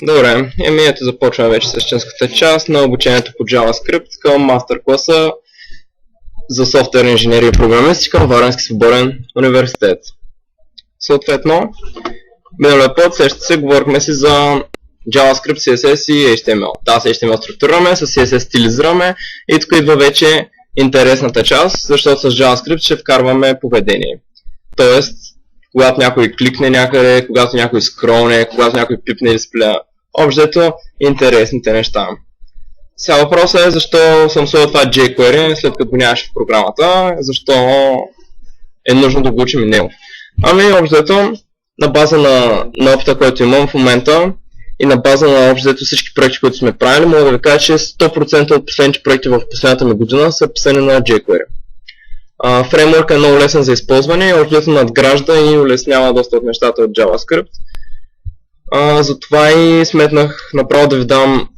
Добре, ето започваме вече с същинската част на обучението по JavaScript към мастер-класа за софтуерна инженерия и програмистика в Варненски свободен университет. Съответно, миналия път се говорихме си за JavaScript, CSS и HTML. Да, с HTML структурираме, с CSS стилизираме и тук идва вече интересната част, защото с JavaScript ще вкарваме поведение. Тоест, когато някой кликне някъде, когато някой скролне, когато някой пипне дисплея. Общото интересните неща. Сега въпросът е защо съм сложил това jQuery, след като го нямаше в програмата, защо е нужно да го учим и него. Ами общото, на база на опита, който имам в момента и на база на общото всички проекти, които сме правили, мога да ви кажа, че 100% от последните проекти в последната ми година са писани на jQuery. Фреймворк е много лесен за използване и общото надгражда и улеснява доста от нещата от JavaScript. Затова и сметнах направо да ви дам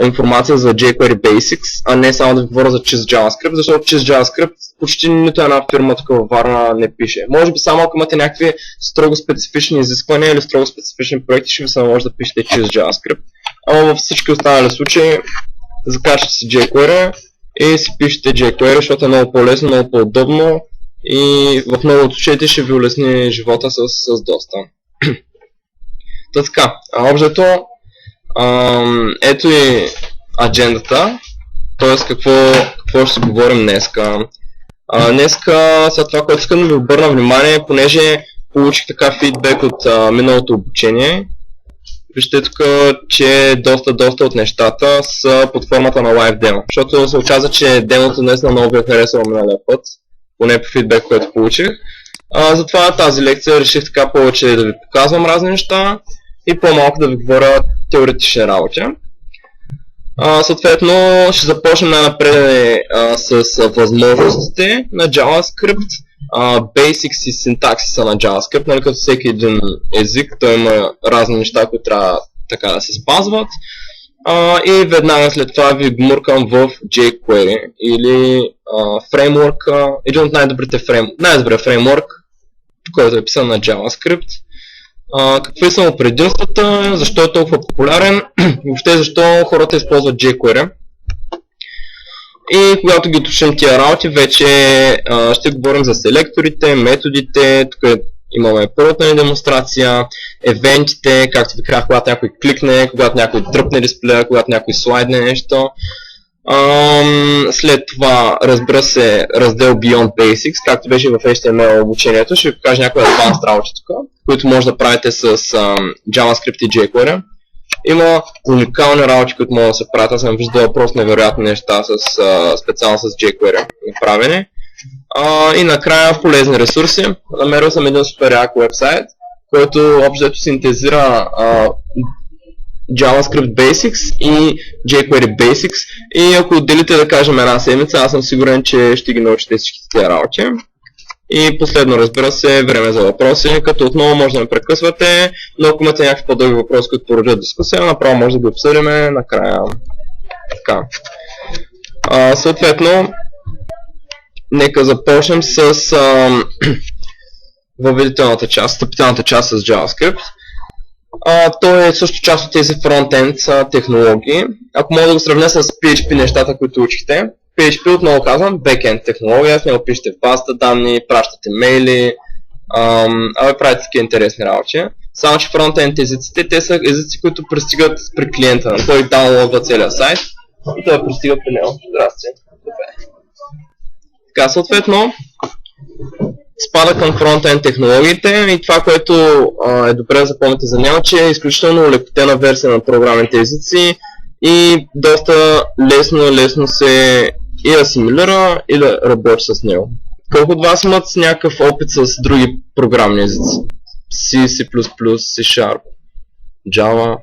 информация за jQuery Basics, а не само да ви говоря за чист JavaScript, защото чист JavaScript почти нито една фирма тук във Варна не пише. Може би само ако имате някакви строго специфични изисквания или строго специфични проекти, ще ви се наложи да пишете чист JavaScript. Ама във всички останали случаи закачате си jQuery и си пишете jQuery, защото е много по-лесно, много по-удобно и в много от случаите ще ви улесни живота с доста. Така, общото, ето и аджендата, т.е. какво ще си говорим днеска. Днеска, след това, което искам да ви обърна внимание, понеже получих така фидбек от миналото обучение, вижте тук, че доста от нещата са под формата на лайв демо, защото се оказа, че демото днес на много ви е харесало миналия път, поне по фидбек, който получих. Затова тази лекция реших така повече да ви показвам разни неща и по-малко да ви говоря теоретични работи. Съответно, ще започнем най-напред с възможностите на JavaScript, basics и синтаксиса на JavaScript, нали, като всеки един език, той има разни неща, които трябва така да се спазват. И веднага след това ви гмуркам в jQuery или фреймворка, един от най-добрия фреймворк, който е писан на JavaScript. Какви са му предимствата, защо е толкова популярен, въобще защо хората използват jQuery. И когато ги уточним тия работи, вече ще говорим за селекторите, методите, тук имаме първата ни демонстрация, евентите, както ви казах, когато някой кликне, когато някой дръпне дисплея, когато някой слайдне нещо. След това, разбира се, раздел Beyond Basics, както беше в HTML обучението, ще ви покажа някои advanced работи тук, които може да правите с JavaScript и jQuery. Има уникални работи, които могат да се правят, аз съм виждал просто невероятни неща специално с jQuery направени. И накрая полезни ресурси. Намерил съм един супер як вебсайт, който общо синтезира JavaScript Basics и jQuery Basics и ако отделите, да кажем, една седмица, аз съм сигурен, че ще ги научите всички тези работи. И последно, разбира се, време за въпроси, като отново може да ме прекъсвате, но ако имате някакви по-дълги въпроси, които породят дискусия, направо може да ги обсъдим накрая. Така. Съответно, нека започнем с въведителната част, встъпителната част с JavaScript. Той е също част от тези фронтенд технологии. Ако мога да го сравня с PHP нещата, които учихте, PHP отново казвам, бекенд технология, с него пишете базата данни, пращате мейли, правите такива интересни работи. Само че фронтенд езиците, те са езици, които пристигат при клиента. Той даунлоудва целия сайт и той пристига при него. Здрасти. Така, съответно, спада към фронтенд технологиите и това, което е добре да запомните за него, че е изключително улекотена версия на програмните езици и доста лесно се и асимилира и да работи с него. Колко от вас имат някакъв опит с други програмни езици? C, C++, C#, Java?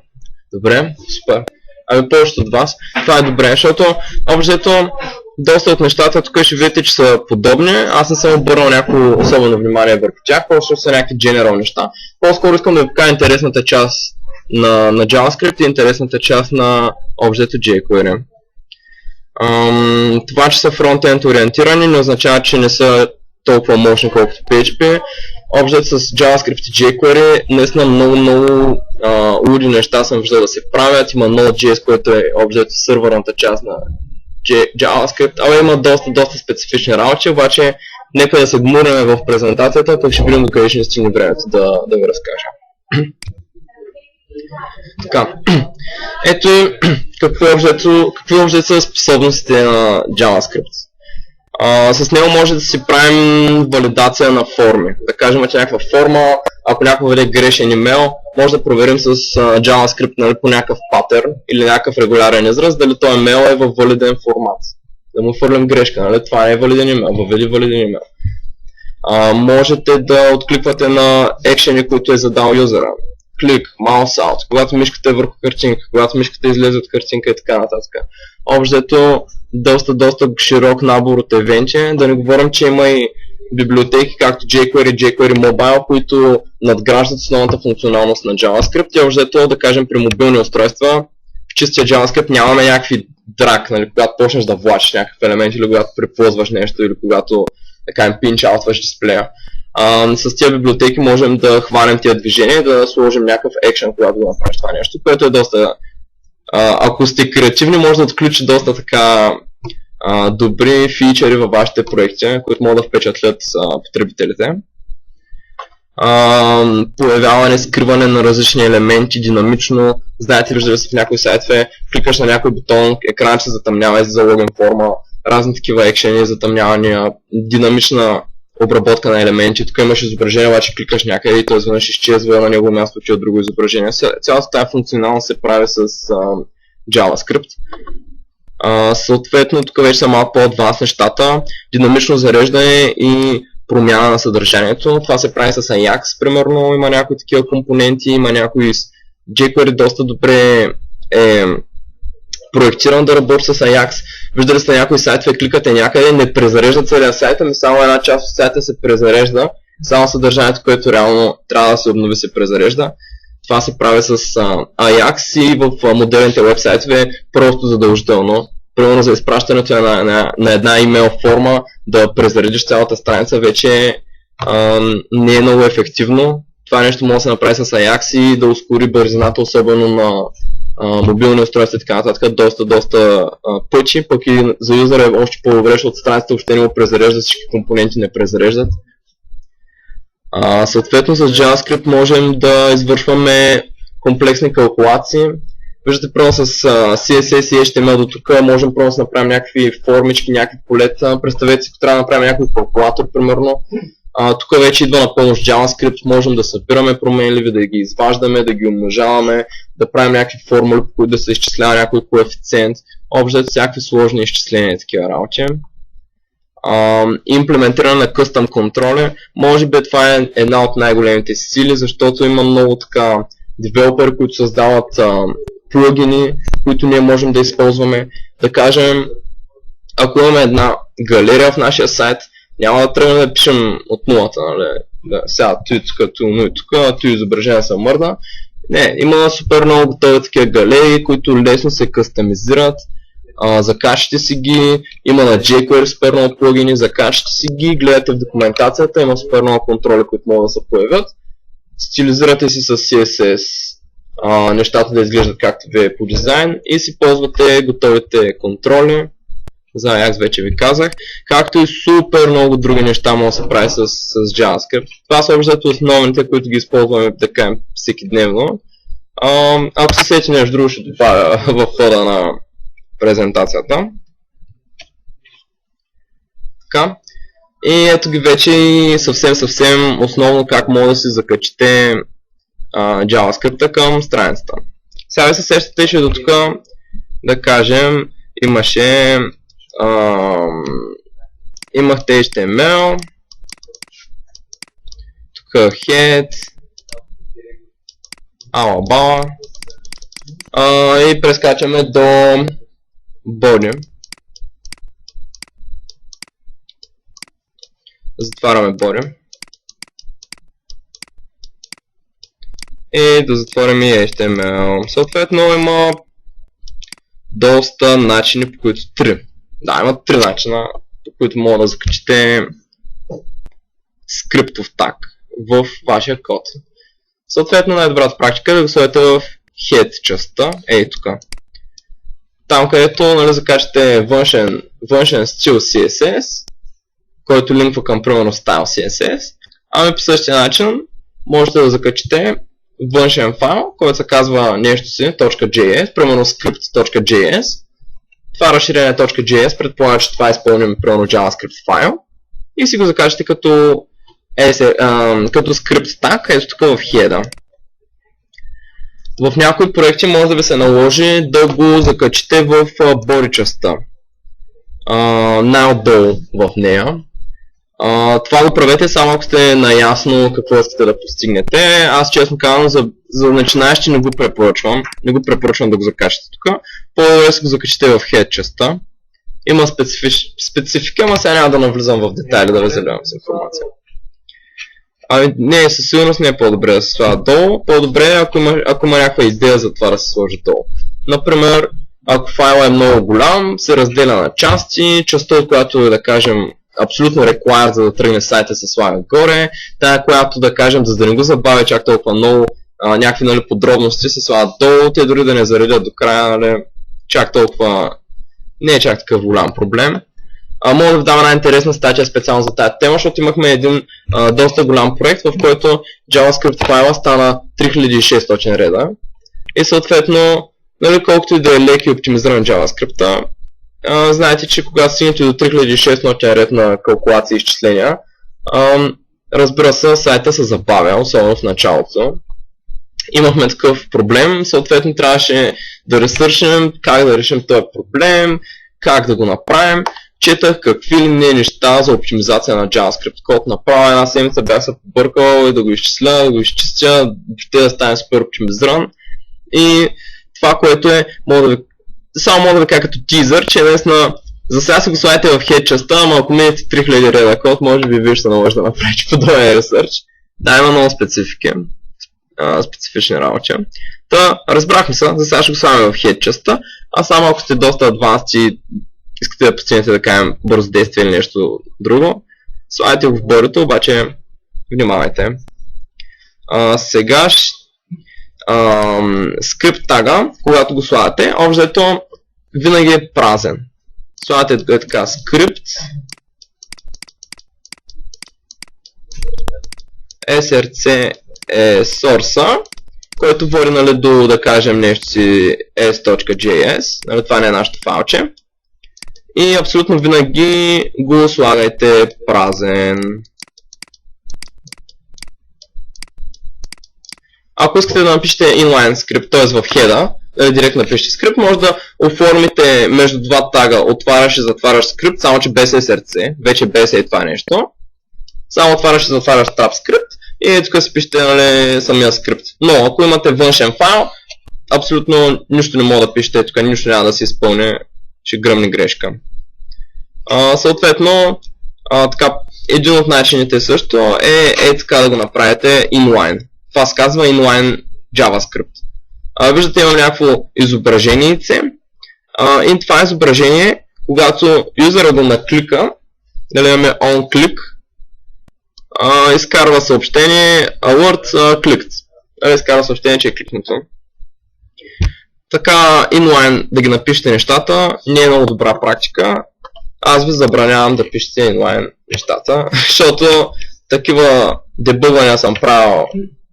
Добре, супер. Ами повечето от вас. Това е добре, защото общо доста от нещата тук ще видите, че са подобни. Аз не съм обърнал някакво особено внимание върху тях, просто са някакви general неща. По-скоро искам да ви покажа интересната част на JavaScript и интересната част на общо jQuery. Това, че са фронтенд ориентирани, не означава, че не са толкова мощни колкото PHP. Общо с JavaScript и jQuery, наистина много луди неща съм виждал да се правят. Има Node.js, който е общо сървърната част на JavaScript, има доста специфични работи, обаче нека да се гмурнем в презентацията, пък ще видим докъде ще ни стигне времето да ви разкажа. Така, ето какво общо са способностите на JavaScript. С него може да си правим валидация на форми. Да кажем, че някаква форма, ако някой веде грешен имейл, може да проверим с JavaScript, нали, по някакъв патърн или някакъв регулярен израз, дали този имейл е във валиден формат. Да му хвърлим грешка, нали? Това е валиден имейл, въведи валиден имейл. Можете да откликвате на екшени, които е задал юзера. Клик, mouse out, когато мишката е върху картинка, когато мишката излезе от картинка и така нататък. Общо доста широк набор от евенти, да не говорим, че има и библиотеки, както jQuery, jQuery Mobile, които надграждат основната функционалност на JavaScript и общо да кажем при мобилни устройства, в чистия JavaScript нямаме някакви драг, нали, когато почнеш да влачиш някакъв елемент или когато преползваш нещо или когато да кажем pinch-outваш дисплея. С тези библиотеки можем да хванем тия движения и да сложим някакъв екшен, когато го направиш това нещо, което е доста... ако сте креативни, може да отключи доста така добри фичери във вашите проекти, които могат да впечатлят потребителите. Появяване, скриване на различни елементи динамично. Знаете, виждали се в някои сайтове, кликаш на някой бутон, екранът се затъмнява и за логин форма, разни такива екшени, затъмнявания, динамична обработка на елементи. Тук имаш изображение, обаче кликаш някъде и той изведнъж изчезва, на негово място отива друго изображение. Цялата тази функционалност се прави с JavaScript. Съответно, тук вече са малко по-адванс нещата. Динамично зареждане и промяна на съдържанието. Това се прави с Ajax, примерно. Има някои такива компоненти, има някои jQuery доста добре е проектиран да работи с Ajax. Виждали сте някои сайтове, кликате някъде, не презарежда целия сайт, ами само една част от сайта се презарежда, само съдържанието, което реално трябва да се обнови, се презарежда. Това се прави с Ajax и в модерните вебсайтове просто задължително. Примерно за изпращането на една имейл форма да презаредиш цялата страница вече не е много ефективно. Това нещо може да се направи с Ajax и да ускори бързината, особено на мобилни устройства и така нататък, доста пъти, пък и за юзера е още по-добре, защото страницата въобще не го презарежда, всички компоненти не презареждат. Съответно с JavaScript можем да извършваме комплексни калкулации. Виждате, първо с CSS и HTML до тук можем просто да направим някакви формички, някакви полета. Представете си, ако трябва да направим някой калкулатор, примерно. Тук вече идва напълно с JavaScript, можем да събираме променливи, да ги изваждаме, да ги умножаваме, да правим някакви формули, по които да се изчислява някой коефициент, общо всякакви сложни изчисления и такива работи. Имплементиране на custom контроли, може би това е една от най-големите сили, защото има много така девелопери, които създават плагини, които ние можем да използваме. Да кажем, ако имаме една галерия в нашия сайт, няма да тръгнем да пишем от нулата, нали? Сега той тук, той тук, той изображение се мърда. Не, има супер много готови такива галерии, които лесно се кастомизират. Закачате си ги, има на jQuery супер много плагини, закачате си ги, гледате в документацията, има супер много контроли, които могат да се появят. Стилизирате си с CSS нещата да изглеждат както ви е по дизайн и си ползвате готовите контроли. За Ajax вече ви казах, както и супер много други неща може да се прави с JavaScript. Това са общо основните, които ги използваме така всеки дневно. Ако се сети нещо друго, ще добавя в хода на презентацията. Така. И ето ги вече и съвсем основно как може да си закачите JavaScript към страницата. Сега ви се сещате, че до тук, да кажем, имахте HTML, тук head, алабала и прескачаме до body. Затваряме body. И да затворим и HTML. Съответно има доста начини, по които има три начина, по които мога да закачите скриптов таг в вашия код. Съответно най-добрата практика е да го сложите в head частта, ей тук. Там където закачате външен стил CSS, който линква към примерно style CSS, ами по същия начин можете да закачите външен файл, който се казва нещо си, .js, примерно script.js. Това разширение .js предполага, че това е изпълним примерно JavaScript файл и си го закачате като script tag, ето тук в header. В някои проекти може да ви се наложи да го закачите в body частта, най-отдолу в нея. Това го правете само ако сте наясно какво искате да постигнете. Аз честно казвам, за начинаещи не го препоръчвам. Не го препоръчвам да го закачате тук. По-добре да го закачите в head частта. Има специфика, ама сега няма да навлизам в детайли да ви заливам с информация. Не, със сигурност не е по-добре да се слага долу. По-добре е ако има някаква идея за това да се сложи долу. Например, ако файлът е много голям, се разделя на части, частта от която да кажем абсолютно required, за да тръгне сайта, се слага горе, тая, която да кажем, за да не го забавя чак толкова много, някакви подробности се слагат долу, те дори да не заредят до края, чак толкова, не е чак такъв голям проблем. Мога да ви дам една интересна статия специално за тази тема, защото имахме един доста голям проект, в който JavaScript файла стана 3600 реда и съответно, колкото и да е лек и оптимизиран JavaScript, знаете, че когато стигнете до 3600 ред на калкулации и изчисления, разбира се, сайта се забавя, особено в началото. Имахме такъв проблем, съответно трябваше да ресършим как да решим този проблем, как да го направим. Четах какви ли не неща за оптимизация на JavaScript код. Направо една седмица бях се побъркал и да го изчисля, да го изчистя, въобще да стане супер оптимизиран. И това, което е, само мога да ви кажа като тизър, че наистина за сега си го слагате в head частта, ама ако минете 3000 реда код, може би вие ще наложи да направите подобен ресърч. Да, има много специфични работи. Та, разбрахме се, за сега ще го слагаме в head частта, а само ако сте доста адванст и искате да постигнете, да кажем, бързо действие или нещо друго, слагайте го в борито, обаче внимавайте. Сега скрипт тага, когато го слагате, общо винаги е празен. Слагате така скрипт src е source, който води до, да кажем, нещо си s.js, това не е нашето файлче. И абсолютно винаги го слагайте празен. Ако искате да напишете inline скрипт, т.е. в header, директно напишете скрипт, може да оформите между два тага отваряш и затваряш скрипт, само че без src, вече без е това нещо. Само отваряш и затваряш tab скрипт и тук си пишете самия скрипт. Но ако имате външен файл, абсолютно нищо не мога да пишете, тук нищо няма да се изпълни, ще гръмне грешка. Съответно, един от начините също е така да го направите inline. Това се казва inline JavaScript. Виждате, имам някакво изображение и това изображение, когато юзера го наклика, дали имаме onClick, изкарва съобщение alert clicked. Изкарва съобщение, че е кликнато. Така inline да ги напишете нещата не е много добра практика. Аз ви забранявам да пишете inline нещата, защото такива дебъгвания съм правил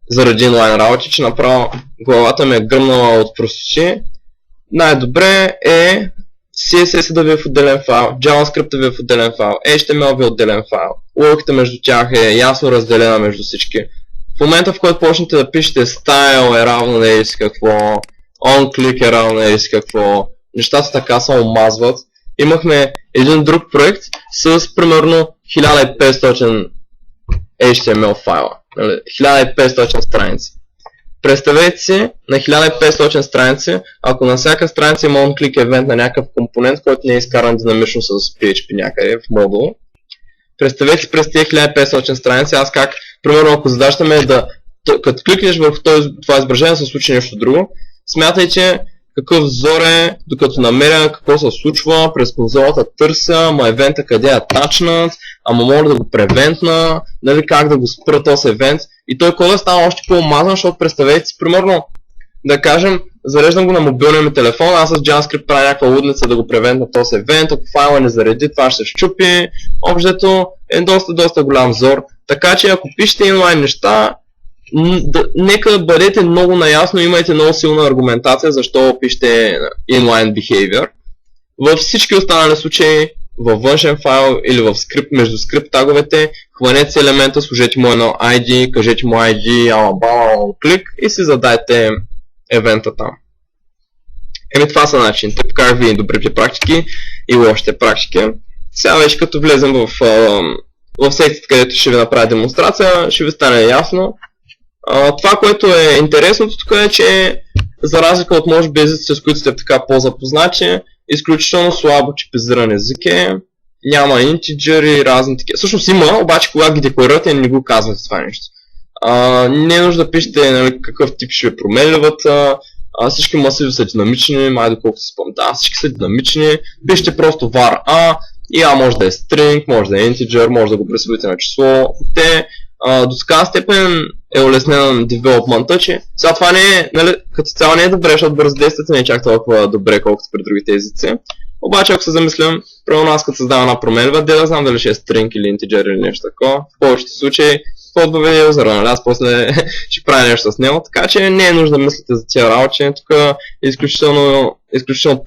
заради inline работи, че направо главата ми е гръмнала от простичи. Най-добре е CSS да ви е в отделен файл, JavaScript да ви е в отделен файл, HTML ви е отделен файл. Логиката между тях е ясно разделена между всички. В момента, в който почнете да пишете style е равно на еди си какво, onClick е равно на еди си какво, нещата така се омазват. Имахме един друг проект с примерно 1500 HTML файла, 1500 страници. Представете си на 1500 страници, ако на всяка страница има onClick евент на някакъв компонент, който не е изкаран динамично с PHP някъде в модул. Представете си през тези 1500 страници, аз как, примерно ако задачата ме е да, като кликнеш върху това изображение, се случи нещо друго, смятайте какъв взор е, докато намеря какво се случва, през конзолата търся, евента къде е атачнат, ама мога да го превентна, нали, как да го спра този евент и той кодът става още по-омазан, защото представете си, примерно, да кажем, зареждам го на мобилния ми телефон, аз с JavaScript правя някаква лудница да го превентна този евент, ако файла не зареди, това ще се щупи, общо е доста голям зор, така че ако пишете инлайн неща, нека бъдете много наясно, имайте много силна аргументация защо пишете inline behavior. Във всички останали случаи, във външен файл или в скрипт, между скрипт таговете, хванете си елемента, сложете му едно ID, кажете му ID, алабала, клик и си задайте евента там. Това са начините. Покажах ви добрите практики и лошите практики. Сега вече като влезем в секцията, където ще ви направя демонстрация, ще ви стане ясно. Това, което е интересното тук е, че за разлика от може би езиците, с които сте така по-запознати, изключително слабо типизиран език е, няма интиджери, разни такива. Всъщност има, обаче когато ги декларирате не го казвате това нещо. Не е нужда да пишете, нали, какъв тип ще ви променливат, всички масиви са динамични, май доколко се спомня, всички са динамични, пишете просто var a и a може да е string, може да е integer, може да го присвоите на число. До такава степен е улеснен девелопмента, че сега това не е, нали, като цяло не е добре, защото бързодействието не е чак толкова добре, колкото при другите езици. Обаче ако се замислям, примерно аз като създавам една променлива, да знам дали ще е string или integer или нещо такова, в повечето случаи подбавя юзера, нали, аз после ще правя нещо с него, така че не е нужда да мислите за тия работи, тук е изключително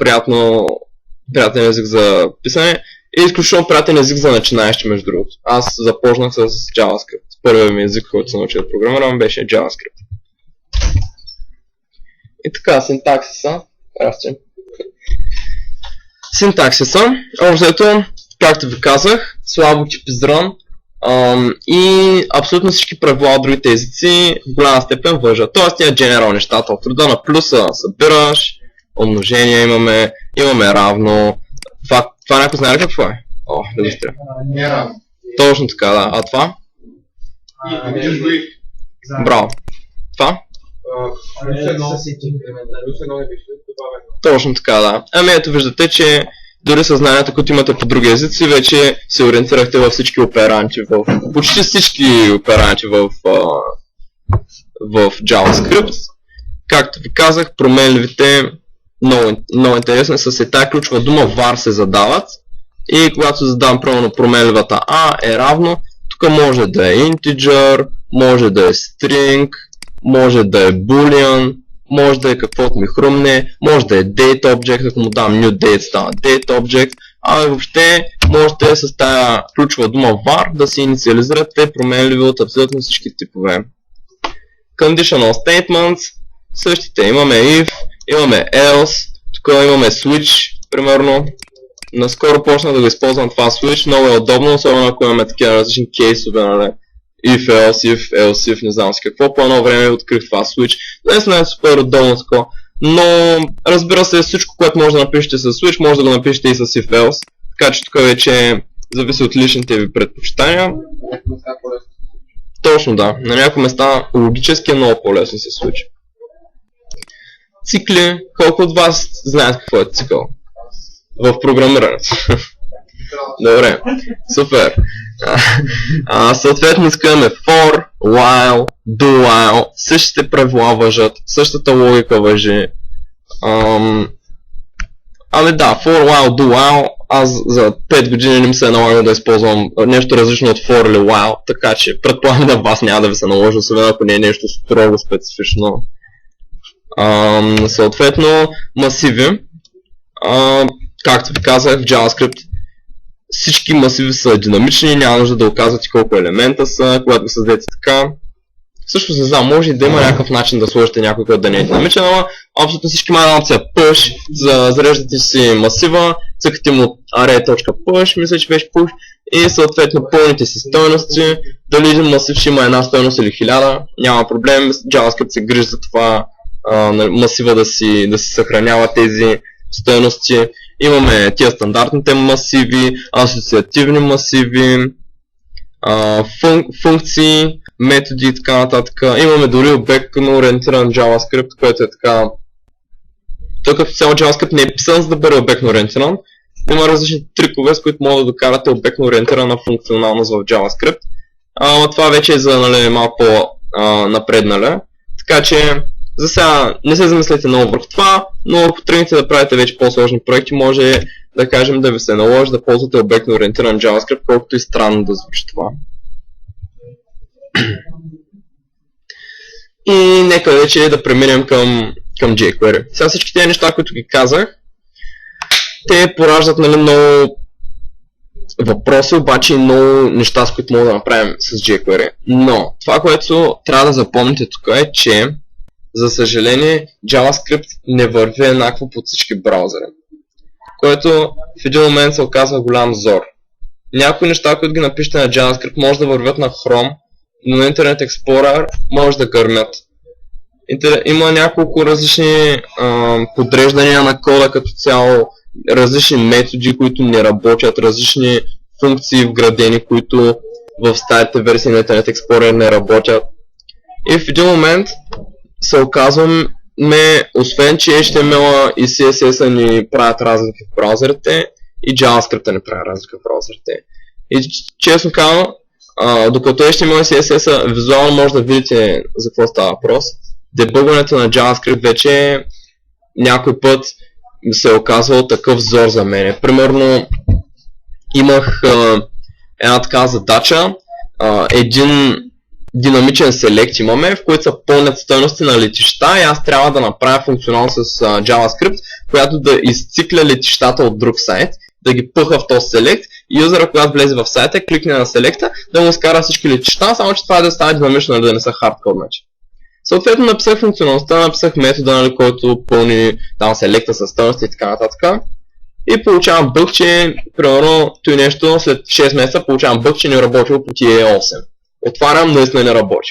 приятен език за писане и изключително приятен език за начинаещи, между другото. Аз започнах с JavaScript. Първият ми език, който съм научил да програмирам, беше JavaScript. И така, синтаксиса. Синтаксиса, общо, както ви казах, слабо типизиран и абсолютно всички правила от другите езици в голяма степен важат. Тоест тия general нещата, от рода на плюса събираш, умножение имаме равно. Това някой знае ли какво е? Да го стря. Точно така, да. А това? Браво. Това? Точно така, да. Ами ето виждате, че дори съзнанията, които имате по други езици, вече се ориентирахте във всички операнти, почти всички операнти в JavaScript. Както ви казах, променливите много интересни с тази ключова дума var се задават и когато задавам примерно променливата a е равно, тук може да е integer, може да е string, може да е boolean, може да е каквото ми хрумне, може да е date object, ако му дам new date става date object, въобще можете с тази ключова дума var да си инициализирате променливи от абсолютно всички типове. Conditional statements, същите, имаме if, имаме else, тук имаме switch, примерно. Наскоро почна да го използвам това switch, много е удобно, особено ако имаме такива различни кейсове, нали? If, else if, не знам си какво, по едно време открих това switch. Наистина е супер удобно такова, но разбира се, всичко, което може да напишете с switch, може да го напишете и с if else, така че тук вече зависи от личните ви предпочитания. Точно да, на някои места логически е много по-лесно с switch. Цикли, колко от вас знаят какво е цикъл? В програмирането. Добре, супер. Съответно искаме for, while, do while, същите правила важат, същата логика важи. Ами да, for, while, do while, аз за 5 години не ми се е налагал да използвам нещо различно от for или while, така че предполагам да вас няма да ви се наложи, особено ако не е нещо строго специфично. Съответно, масиви, както ви казах в JavaScript, всички масиви са динамични, няма нужда да оказвате колко елемента са, когато го създадете така. Всъщност не знам, може и да има някакъв начин да сложите някой, който да не е динамичен, ама абсолютно всички има една опция push, зареждате си масива, цъкате му array.push, мисля, че беше push, и съответно пълните си стойности, дали един масив ще има една стойност или 1000, няма проблем, JavaScript се грижи за това масива да си съхранява тези стойности. Имаме тия стандартните масиви, асоциативни масиви, функции, методи и така нататък. Имаме дори обектно ориентиран JavaScript, който е така... Той като цяло JavaScript не е писан за да бъде обектно ориентиран, Има различни трикове, с които могат да докарате обектно ориентирана функционалност в JavaScript. Това вече е за малко по-напреднале. Така че за сега не се замислете много върху това, но ако тръгнете да правите вече по-сложни проекти, може да кажем да ви се наложи да ползвате обектно ориентиран JavaScript, колкото и странно да звучи това. И нека вече да преминем към jQuery. Сега всички тези неща, които ги казах, те пораждат много въпроси, обаче и много неща, с които мога да направим с jQuery. Но това, което трябва да запомните тук е, че за съжаление JavaScript не върви еднакво под всички браузъри, което в един момент се оказва голям зор. Някои неща, които ги напишете на JavaScript, може да вървят на Chrome, но на Internet Explorer може да гърмят. Има няколко различни подреждания на кода като цяло, различни методи, които не работят, различни функции вградени, които в старите версии на Internet Explorer не работят. И в един момент се оказваме, освен че HTML и CSS ни правят разлики в браузърите, и JavaScript не прави разлика в браузърите. И честно казвам, докато HTML и CSS визуално може да видите за какво става въпрос, дебъгването на JavaScript вече някой път се е оказвал такъв зор за мен. Примерно имах една такава задача, един динамичен селект имаме, в който са пълнят стойности на летища и аз трябва да направя функционал с JavaScript, която да изцикля летищата от друг сайт, да ги пъха в този селект и юзера, когато влезе в сайта, кликне на селекта, да му изкара всички летища, само че това да става динамично, да не са хардкодначи. Съответно написах функционалността, написах метода, който пълни там селекта с стойности и така нататък. И получавам бъг, че примерно той нещо след 6 месеца получавам бъг, че не работил по TE8. Отварям, наистина не работи.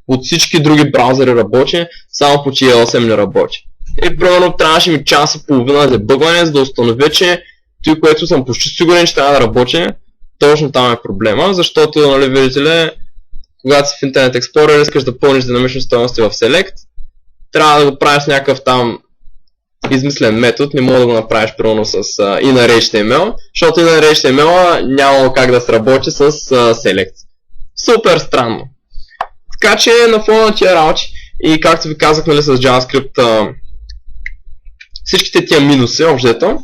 От всички други браузъри работи, само по TE8 не работи. И примерно трябваше ми час и половина за бъгване, за да установя, че той, което съм почти сигурен, че трябва да работи, точно там е проблема, защото, нали, видите ли, когато си в Internet Explorer искаш да пълниш динамични стойности в Select, трябва да го правиш някакъв там измислен метод, не мога да го направиш примерно с inner.html, защото inner.html няма как да сработи с Select. Супер странно. Така че на фона на тия работи и както ви казах, нали, с JavaScript, всичките тия минуси, обжето,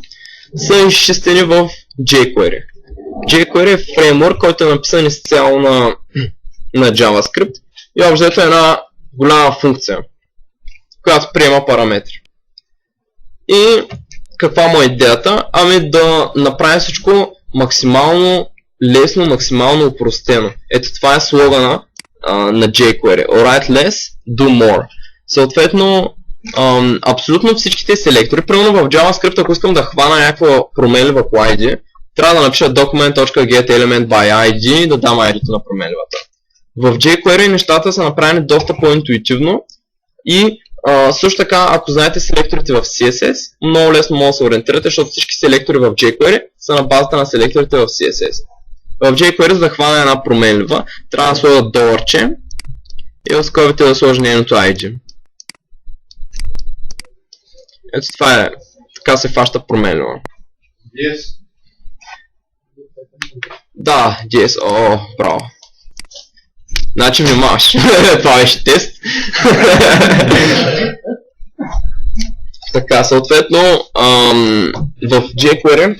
са изчистени в jQuery. jQuery е фреймворк, който е написан изцяло на JavaScript и обжето е една голяма функция, която приема параметри. И каква му е идеята? Ами да направи всичко максимално лесно, максимално упростено. Ето това е слогана на jQuery. Write less, do more. Съответно, абсолютно всичките селектори, примерно в JavaScript, ако искам да хвана някаква променлива по ID, трябва да напиша document.getElementById и да дам ID-то на променливата. В jQuery нещата са направени доста по-интуитивно и също така, ако знаете селекторите в CSS, много лесно може да се ориентирате, защото всички селектори в jQuery са на базата на селекторите в CSS. В jQuery, за да хвана една променлива, трябва да сложа доларче и в скобите да сложа нейното ID. Ето това е, така се фаща променлива. Yes. Да, yes, о, браво. Значи внимаваш. Това беше тест. Така, съответно, в jQuery,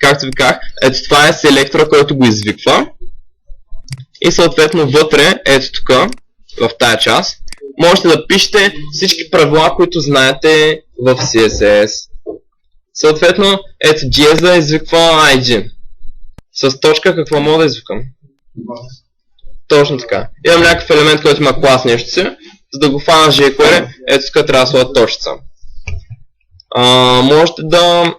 както ви казах, ето това е селектора, който го извиква. И съответно вътре, ето тук, в тая част, можете да пишете всички правила, които знаете в CSS. Съответно, ето JS извиква ID. С точка какво мога да извикам? Точно така. Имам някакъв елемент, който има клас нещо си, за да го фана с jQuery, ето тук трябва да сложа точица. Можете да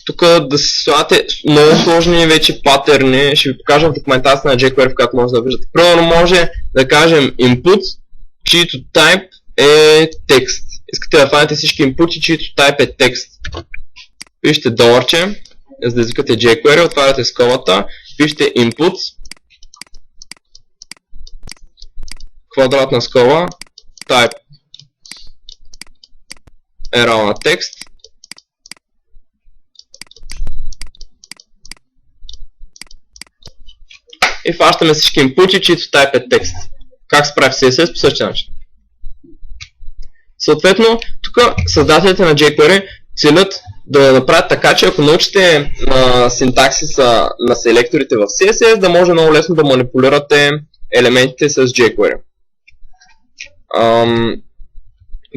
тук да си слагате много сложни вече паттерни, ще ви покажа в документацията на jQuery, в която може да виждате. Примерно може да кажем input, чието type е текст. Искате да фанете всички инпути, чието type е текст. Пишете доларче, за да извикате jQuery, отваряте скобата, пишете input, квадратна скоба, type е равна текст и фащаме всички инпути, чието type е текст. Как се прави в CSS по същия начин. Съответно, тук създателите на jQuery целят да направят така, че ако научите синтаксиса на селекторите в CSS, да може много лесно да манипулирате елементите с jQuery.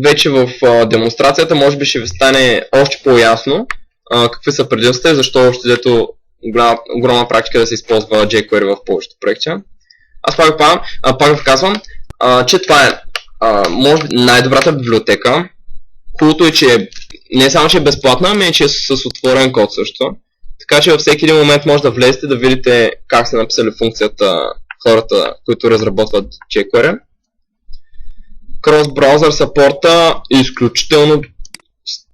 Вече в демонстрацията може би ще ви стане още по-ясно какви са предимствата и защо още дето огромна практика да се използва jQuery в повечето проекти. Аз пак ви казвам, че това е може би най-добрата библиотека. Хубавото е, че не само че е безплатна, ами че е с отворен код също. Така че във всеки един момент може да влезете да видите как са написали функцията хората, които разработват jQuery. Cross-browser съпорта е изключително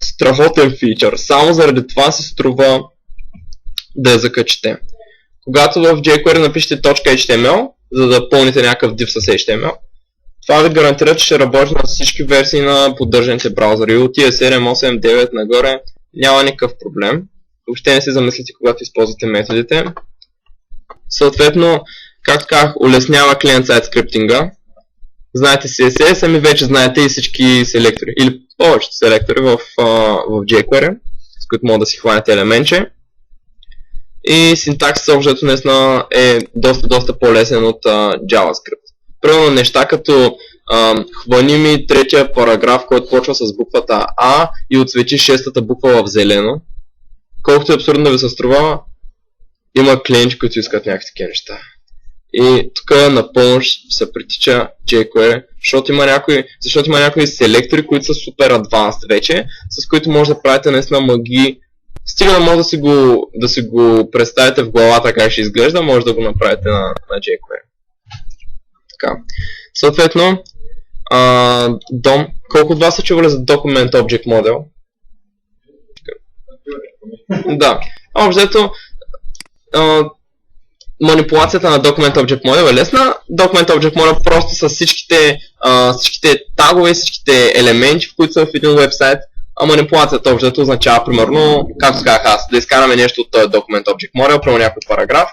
страхотен фичър. Само заради това се струва да я закачите. Когато в jQuery напишете .html, за да пълните някакъв div с HTML, това ви гарантира, че ще работи на всички версии на поддържаните браузъри. От тия 7, 8, 9 нагоре няма никакъв проблем. Въобще не се замислите, когато използвате методите. Съответно, както казах, улеснява клиент-сайт скриптинга. Знаете CSS, ами вече знаете и всички селектори, или повечето селектори в jQuery, с които могат да си хванете елементче. И синтаксът общо наистина е доста по-лесен от JavaScript. Примерно неща като хвани ми третия параграф, който почва с буквата А и отсвети шестата буква в зелено. Колкото е абсурдно да ви се струва, има клиенти, които искат някакви такива неща. И тук напълно се притича jQuery, защото има някои селектори, които са супер advanced вече, с които може да правите наистина магии. Стига да може да си го представите в главата как ще изглежда, може да го направите на jQuery. Така. Съответно, колко от вас са чували за Document Object Model? Да. Общо манипулацията на Document Object Model е лесна. Document Object Model просто с всичките тагове, всичките елементи, в които са в един вебсайт. А манипулацията общо означава, примерно, както казах аз, да изкараме нещо от този Document Object Model, примерно някой параграф,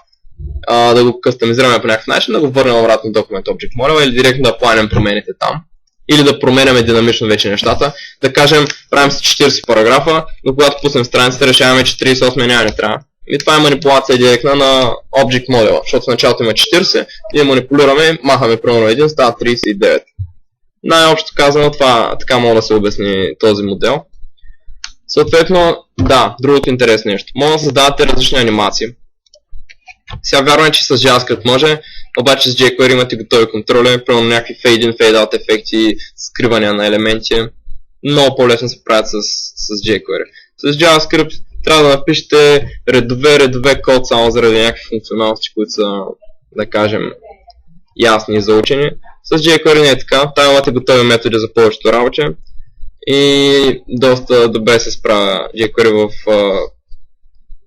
да го кастомизираме по някакъв начин, да го върнем обратно в Document Object Model или директно да планем промените там. Или да променяме динамично вече нещата. Да кажем, правим си 40 параграфа, но когато пуснем страницата, решаваме, че 38 няма не трябва. И това е манипулация директна на Object Model, защото в началото има 40, ние манипулираме, махаме примерно един, става 39. Най-общо казано, това така мога да се обясни този модел. Съответно, да, другото интересно нещо. Може да създавате различни анимации. Сега вярвам е, че с JavaScript може, обаче с jQuery имате готови контроли, примерно някакви fade-in, fade-out ефекти, скривания на елементи. Много по-лесно се правят с jQuery. С JavaScript трябва да напишете редове код само заради някакви функционалности, които са, да кажем, ясни и заучени. С jQuery не е така, там имате готови методи за повечето работи и доста добре се справя jQuery в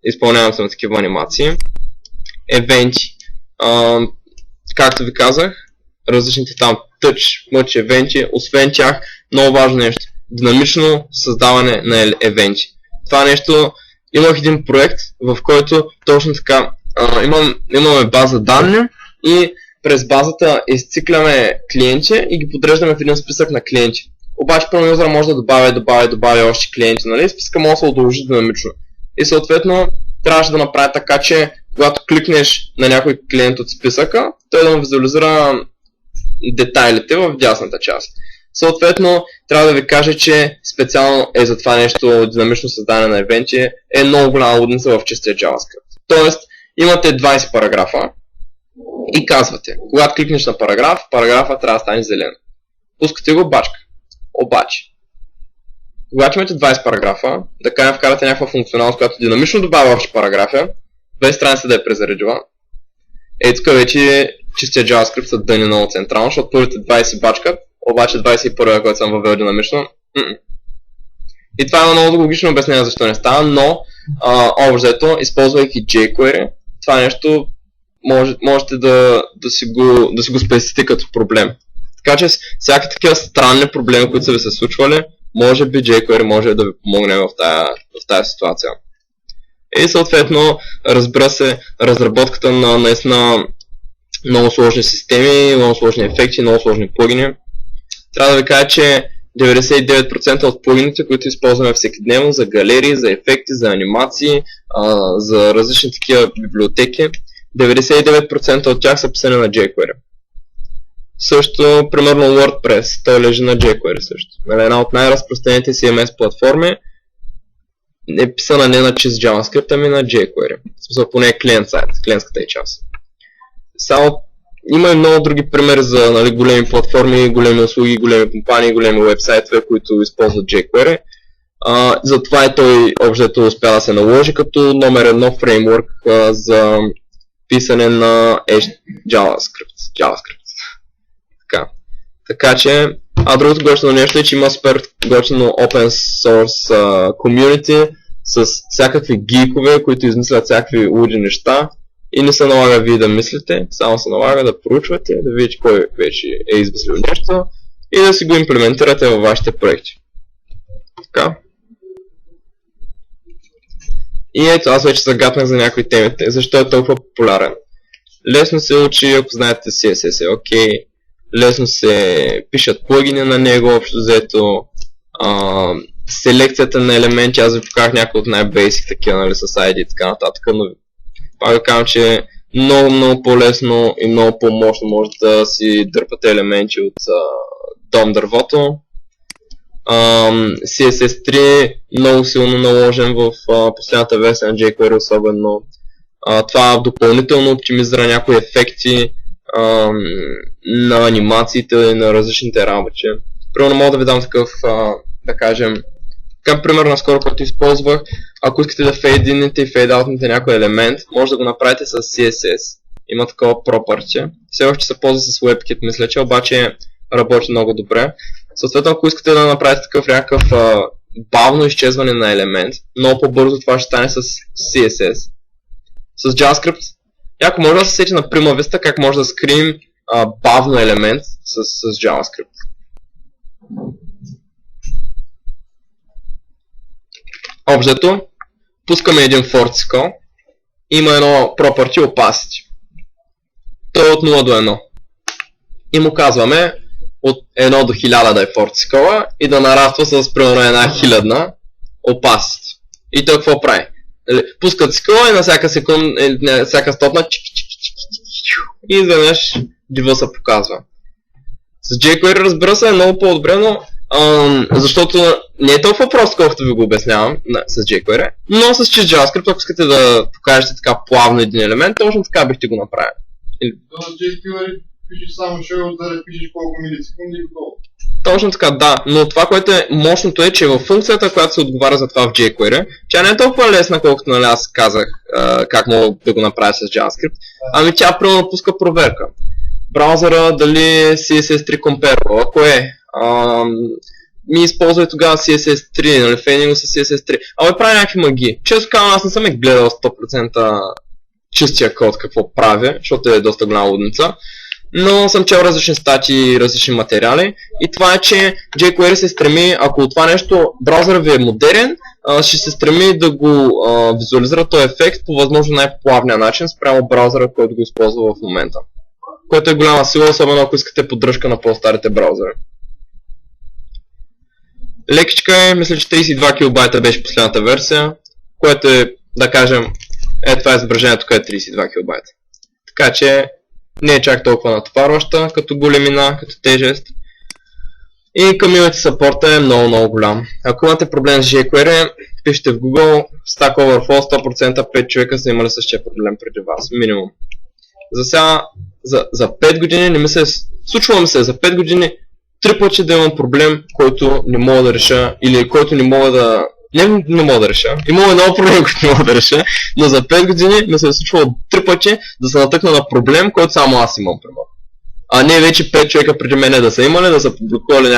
изпълняването на такива анимации. Евенти. Както ви казах, различните там touch, мъч, евенти, освен тях, много важно нещо. Динамично създаване на евенти. Това нещо, имах един проект, в който точно така имаме база данни и през базата изцикляме клиенти и ги подреждаме в един списък на клиенти. Обаче първо юзера може да добавя още клиенти, нали? Списъка може да се удължи динамично. И съответно трябваше да направи така, че когато кликнеш на някой клиент от списъка, той да му визуализира детайлите в дясната част. Съответно, трябва да ви кажа, че специално е за това нещо динамично създаване на евенти е много голяма лудница в чистия JavaScript. Тоест, имате 20 параграфа и казвате, когато кликнеш на параграфа трябва да стане зелен. Пускате го бачка. Обаче, когато имате 20 параграфа, да кажем вкарате някаква функционалност, която динамично добавя още параграфи, без страница да е презаредила. Тук вече чистия JavaScript са дъни много централно, защото първите 20 бачкат, обаче 21, който съм въвел динамично. И това е много логично обяснение защо не става, но общо, използвайки jQuery, това нещо можете да си го спестите като проблем. Така че всяки такива странни проблеми, които са ви се случвали, може би jQuery може да ви помогне в тази ситуация. И съответно, разбира се, разработката на наистина много сложни системи, много сложни ефекти, много сложни плагини. Трябва да ви кажа, че 99% от плагините, които използваме всекидневно за галерии, за ефекти, за анимации, за различни такива библиотеки, 99% от тях са писани на jQuery. Също, примерно WordPress, той лежи на jQuery също. Една от най-разпространените CMS платформи е писана не на чист JavaScript, ами на jQuery. В смисъл поне клиент сайт, клиентската е част. Само има и много други примери за, нали, големи платформи, големи услуги, големи компании, големи вебсайтове, които използват jQuery. Затова и той общо успя да се наложи като номер едно фреймворк за писане на JavaScript. Така че, другото готино нещо е, че има супер готино open source community с всякакви гикове, които измислят всякакви луди неща и не се налага вие да мислите, само се налага да проучвате, да видите кой вече е измислил нещо и да си го имплементирате във вашите проекти. Така. И ето, аз вече загатнах за някои темите, защо е толкова популярен. Лесно се учи, ако знаете CSS е окей. Лесно се пишат плагини на него, общо взето. Селекцията на елементи, аз ви показах някои от най-бейсик такива, нали, с ID и така нататък, но пак да кажам, че е много по-лесно и много по-мощно може да си дърпате елементи от дом дървото. CSS3 много силно наложен в последната версия на jQuery особено. Това допълнително оптимизира някои ефекти на анимациите и на различните работи. Примерно мога да ви дам такъв, да кажем, към пример наскоро, който използвах. Ако искате да фейдинете и фейдаутнете някой елемент, може да го направите с CSS. Има такова property. Все още се ползва с WebKit, мисля, че обаче работи много добре. Съответно, ако искате да направите такъв някакъв бавно изчезване на елемент, много по-бързо това ще стане с CSS. С JavaScript, ако може да се сети на Prima Vista, как може да скрием бавно елемент с JavaScript. Обзето, пускаме един forticle, има едно property opacity. Той е от 0 до 1. И му казваме от 1 до 1000 да е forticle и да нараства с примерно една 1000 opacity. И той какво прави? Пуска цикъла и на всяка секунда, всяка стопна и изведнъж дива се показва. С jQuery, разбира се, е много по-добре, но защото не е толкова просто, колкото ви го обяснявам с jQuery, но с чист JavaScript, ако искате да покажете така плавно един елемент, точно така бихте го направили. С jQuery пишеш само shell, да пишеш колко милисекунди и готово. Точно така, да, но това, което е мощното е, че във функцията, която се отговаря за това в jQuery, тя не е толкова лесна, колкото нали аз казах как мога да го направя с JavaScript, ами тя примерно пуска проверка. Браузъра дали CSS3 комперва, ако е, ми използвай тогава CSS3, нали, фейнинго с CSS3, прави някакви магии. Често казвам, аз не съм гледал 100% чистия код какво прави, защото е доста голяма лудница. Но съм чел различни статии и различни материали и това е, че jQuery се стреми, ако това нещо браузърът ви е модерен, ще се стреми да го визуализира този ефект по възможно най-плавния начин спрямо браузъра, който го използва в момента. Което е голяма сила, особено ако искате поддръжка на по-старите браузъри. Лекичка е, мисля, че 32 килобайта беше последната версия, което е, да кажем, това е изображението, което е 32 килобайта. Така че не е чак толкова натоварваща, като големина, като тежест. И community support е много голям. Ако имате проблем с jQuery, пишете в Google Stack Overflow, 100% 5 човека са имали същия проблем преди вас, минимум. За сега, за 5 години не ми се случва ми се за 5 години 3 пъти да имам проблем, който не мога да реша или който не мога да... Не мога да реша. Има много проблеми, които не мога да реша, но за 5 години ми се е случвало 3 пъти да се натъкна на проблем, който само аз имам, примерно. А не вече 5 човека преди мене да са имали, да са публикували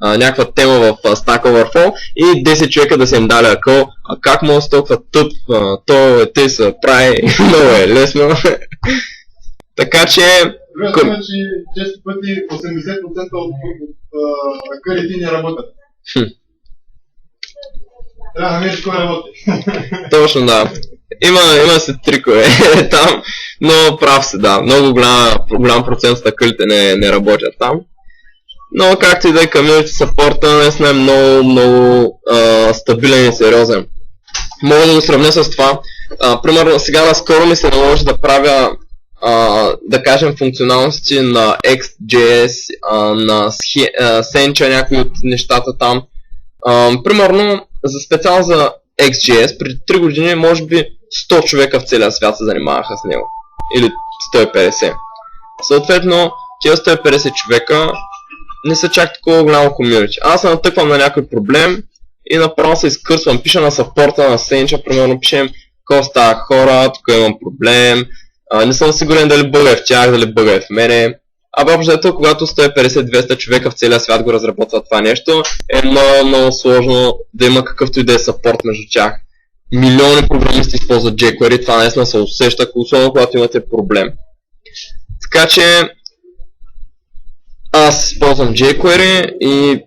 някаква тема в Stack Overflow и 10 човека да са им дали акъл. А как може да толкова тъп, те се прави, много е лесно. Така че... Вероятно е, че често пъти 80% от акълите не работят. Трябва да намериш кой работи. Точно, да. Има се трикове там, но прав си, да. Много голям процент от акълите не работят там. Но както и да е, комьюнити съпорта наистина е много стабилен и сериозен. Мога да го сравня с това. Примерно сега наскоро ми се наложи да правя да кажем функционалности на XJS, на Sencha, някои от нещата там. Примерно специално за XJS преди 3 години може би 100 човека в целия свят се занимаваха с него. Или 150. Съответно, тези 150 човека не са чак такова голямо комьюнити. Аз се натъквам на някой проблем и направо се изкърсвам, пиша на съпорта на Sencha, примерно пишем какво става хора, тук имам проблем, не съм сигурен дали бъга е в тях, дали бъга е в мене. Общо когато 150-200 човека в целия свят го разработват това нещо, е много сложно да има какъвто и да е съпорт между тях. Милиони програмисти използват jQuery, това наистина се усеща, особено когато имате проблем. Така че аз използвам jQuery и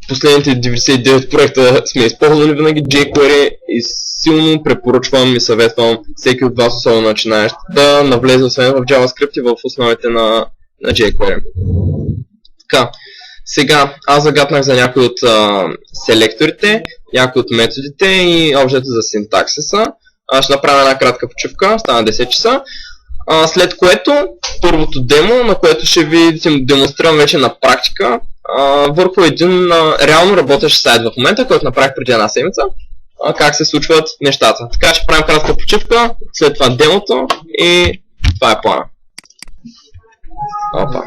последните 99 проекта сме използвали винаги jQuery и силно препоръчвам и съветвам всеки от вас, особено начинаещ, да навлезе освен в JavaScript и в основите на jQuery. Така, сега аз загатнах за някои от селекторите, някои от методите и обжето за синтаксиса. Ще направя една кратка почивка, стана 10 часа. След което, първото демо, на което ще ви демонстрирам вече на практика, върху един реално работещ сайт в момента, който направих преди една седмица, как се случват нещата. Така че правим кратка почивка, след това демото и това е плана. Опа.